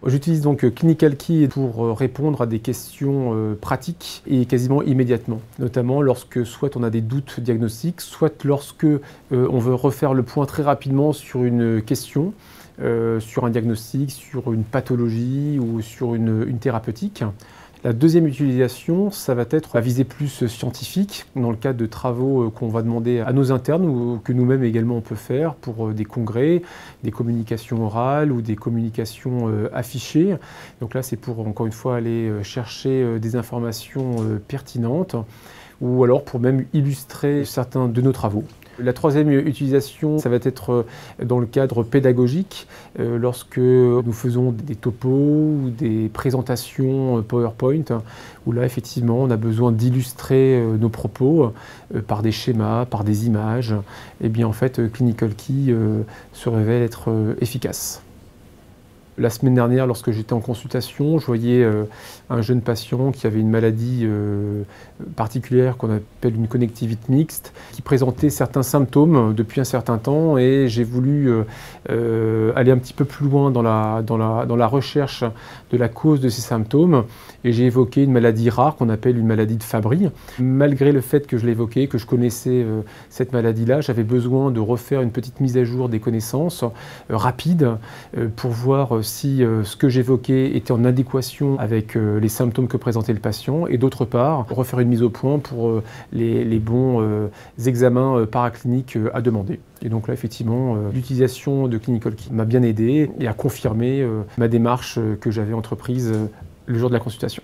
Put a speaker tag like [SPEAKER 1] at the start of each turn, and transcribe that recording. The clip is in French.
[SPEAKER 1] J'utilise donc Clinical Key pour répondre à des questions pratiques et quasiment immédiatement, notamment lorsque soit on a des doutes diagnostiques, soit lorsque on veut refaire le point très rapidement sur une question, sur un diagnostic, sur une pathologie ou sur une thérapeutique. La deuxième utilisation, ça va être à visée plus scientifique, dans le cadre de travaux qu'on va demander à nos internes ou que nous-mêmes également on peut faire pour des congrès, des communications orales ou des communications affichées. Donc là, c'est pour, encore une fois, aller chercher des informations pertinentes ou alors pour même illustrer certains de nos travaux. La troisième utilisation, ça va être dans le cadre pédagogique, lorsque nous faisons des topos ou des présentations PowerPoint, où là, effectivement, on a besoin d'illustrer nos propos par des schémas, par des images. Et bien, en fait, Clinical Key se révèle être efficace. La semaine dernière, lorsque j'étais en consultation, je voyais un jeune patient qui avait une maladie particulière qu'on appelle une connectivite mixte, qui présentait certains symptômes depuis un certain temps, et j'ai voulu aller un petit peu plus loin dans la recherche de la cause de ces symptômes, et j'ai évoqué une maladie rare qu'on appelle une maladie de Fabry. Malgré le fait que je l'évoquais, que je connaissais cette maladie-là, j'avais besoin de refaire une petite mise à jour des connaissances rapide pour voir si ce que j'évoquais était en adéquation avec les symptômes que présentait le patient, et d'autre part, refaire une mise au point pour les bons examens paracliniques à demander. Et donc là, effectivement, l'utilisation de Clinical Key m'a bien aidé et a confirmé ma démarche que j'avais entreprise le jour de la consultation.